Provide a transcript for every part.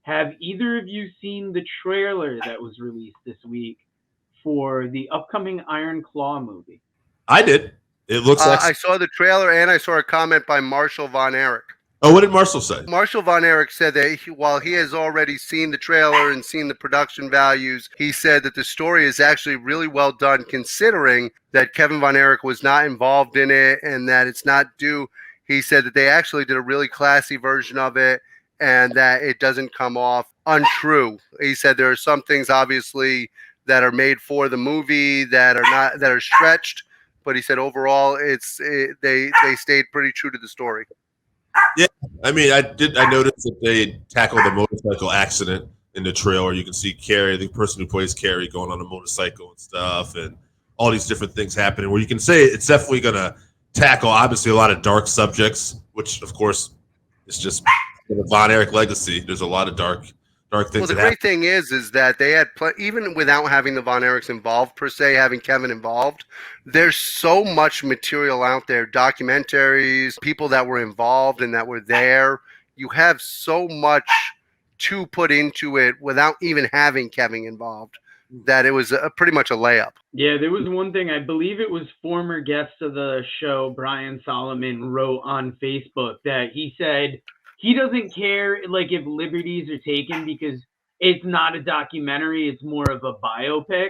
Have either of you seen the trailer that was released this week for the upcoming Iron Claw movie? I did. It looks I excellent. saw the trailer and I saw a comment by Marshall Von Erich. Oh, what did Marshall say? Marshall Von Erich said that while he has already seen the trailer and seen the production values, he said that the story is actually really well done considering that Kevin Von Erich was not involved in it and that it's not due. He said that they actually did a really classy version of it and that it doesn't come off untrue. He said there are some things obviously that are made for the movie that are not that are stretched, but he said overall they stayed pretty true to the story. Yeah, I mean, I noticed that they tackled the motorcycle accident in the trailer. You can see Carrie, the person who plays Carrie, going on a motorcycle and stuff, and all these different things happening. Where you can say it's definitely going to tackle obviously a lot of dark subjects, which of course is just the Von Erich legacy. There's a lot of dark things. Well, the great thing is that they had even without having the Von Erichs involved per se, having Kevin involved. There's so much material out there, documentaries, people that were involved and that were there. You have so much to put into it without even having Kevin involved that it was pretty much a layup. Yeah, there was one thing, I believe it was former guest of the show, Brian Solomon, wrote on Facebook that he said he doesn't care like if liberties are taken because it's not a documentary, it's more of a biopic.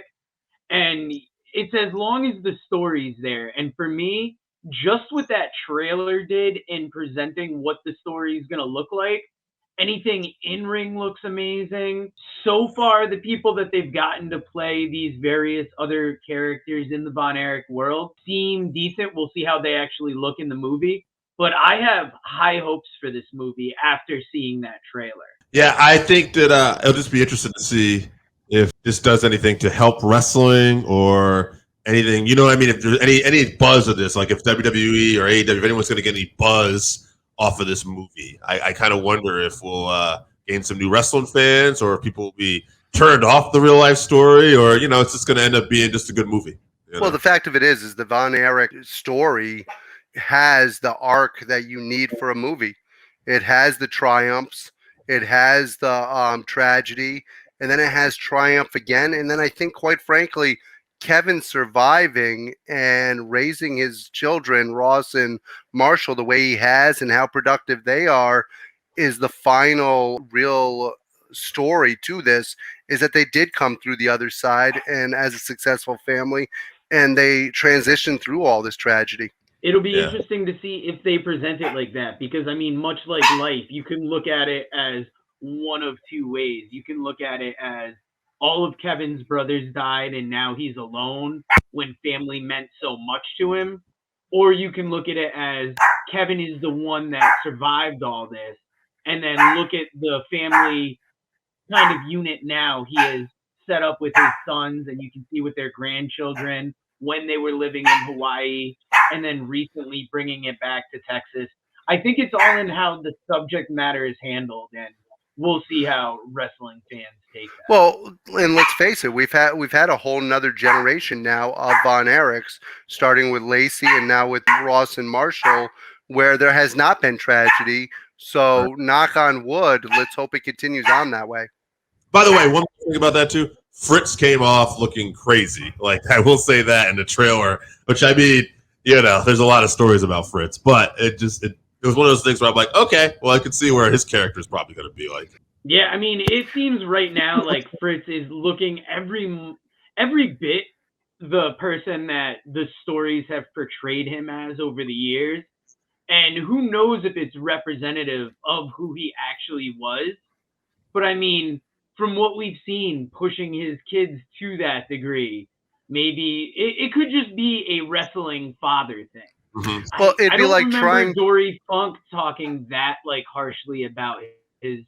And it's as long as the story's there. And for me, just what that trailer did in presenting what the story is going to look like, anything in ring looks amazing. So far, the people that they've gotten to play these various other characters in the Von Erich world seem decent. We'll see how they actually look in the movie. But I have high hopes for this movie after seeing that trailer. Yeah, I think that it'll just be interesting to see if this does anything to help wrestling or anything. You know what I mean? If there's any buzz of this, like if WWE or AEW, if anyone's going to get any buzz off of this movie, I kind of wonder if we'll gain some new wrestling fans or if people will be turned off the real life story, or it's just going to end up being just a good movie. Well, the fact of it is the Von Erich story has the arc that you need for a movie. It has the triumphs, it has the tragedy, and then it has triumph again. And then I think, quite frankly, Kevin surviving and raising his children, Ross and Marshall, the way he has and how productive they are, is the final real story to this, is that they did come through the other side and as a successful family, and they transitioned through all this tragedy. It'll be interesting to see if they present it like that because, I mean, much like life, you can look at it as one of two ways. You can look at it as all of Kevin's brothers died and now he's alone when family meant so much to him. Or you can look at it as Kevin is the one that survived all this and then look at the family kind of unit now he is set up with his sons and you can see with their grandchildren when they were living in Hawaii and then recently bringing it back to Texas. I think it's all in how the subject matter is handled, and we'll see how wrestling fans take that. Well, and let's face it, we've had a whole nother generation now of Von Erichs, starting with Lacey and now with Ross and Marshall, where there has not been tragedy. So, knock on wood, let's hope it continues on that way. By the way, one thing about that too, Fritz came off looking crazy. Like, I will say that in the trailer, which I mean, there's a lot of stories about Fritz, but it was one of those things where I'm like, okay, well, I could see where his character is probably going to be like. Yeah, I mean, it seems right now like Fritz is looking every bit the person that the stories have portrayed him as over the years. And who knows if it's representative of who he actually was. But I mean, from what we've seen, pushing his kids to that degree, maybe it could just be a wrestling father thing. Mm-hmm. Well, it'd be like trying Dory Funk talking that like harshly about his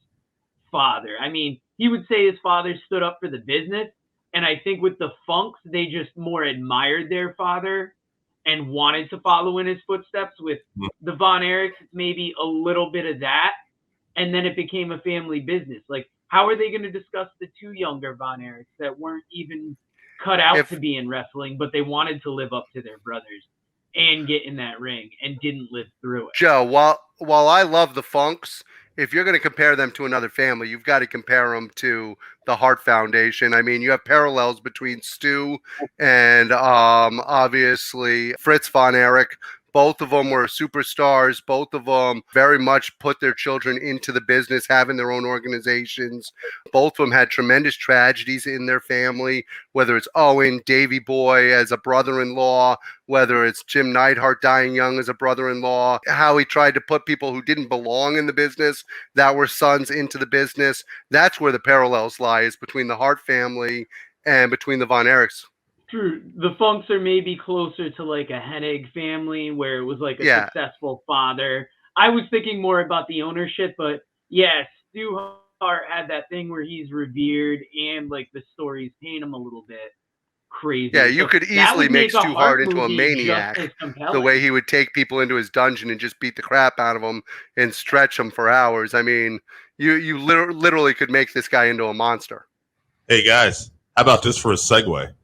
father. I mean, he would say his father stood up for the business, and I think with the Funks, they just more admired their father and wanted to follow in his footsteps. With the Von Erichs, maybe a little bit of that, and then it became a family business. Like, how are they going to discuss the two younger Von Erichs that weren't even cut out to be in wrestling, but they wanted to live up to their brothers and get in that ring and didn't live through it? Joe, while I love the Funks if you're going to compare them to another family, you've got to compare them to the Hart Foundation. I mean, you have parallels between Stu and obviously Fritz von Erich. Both of them were superstars. Both of them very much put their children into the business, having their own organizations. Both of them had tremendous tragedies in their family, whether it's Owen, Davy Boy as a brother-in-law, whether it's Jim Neidhart dying young as a brother-in-law, how he tried to put people who didn't belong in the business that were sons into the business. That's where the parallels lie, is between the Hart family and between the Von Erichs. True. The Funks are maybe closer to like a Hennig family where it was like a Yeah. successful father. I was thinking more about the ownership, but yes, Stu Hart had that thing where he's revered and like the stories paint him a little bit Yeah, crazy. you So could that easily would make make a Stu Hart Hart into a movie just as maniac. The compelling. way he would take people into his dungeon and just beat the crap out of them and stretch them for hours. I mean, you literally could make this guy into a monster. Hey guys, how about this for a segue?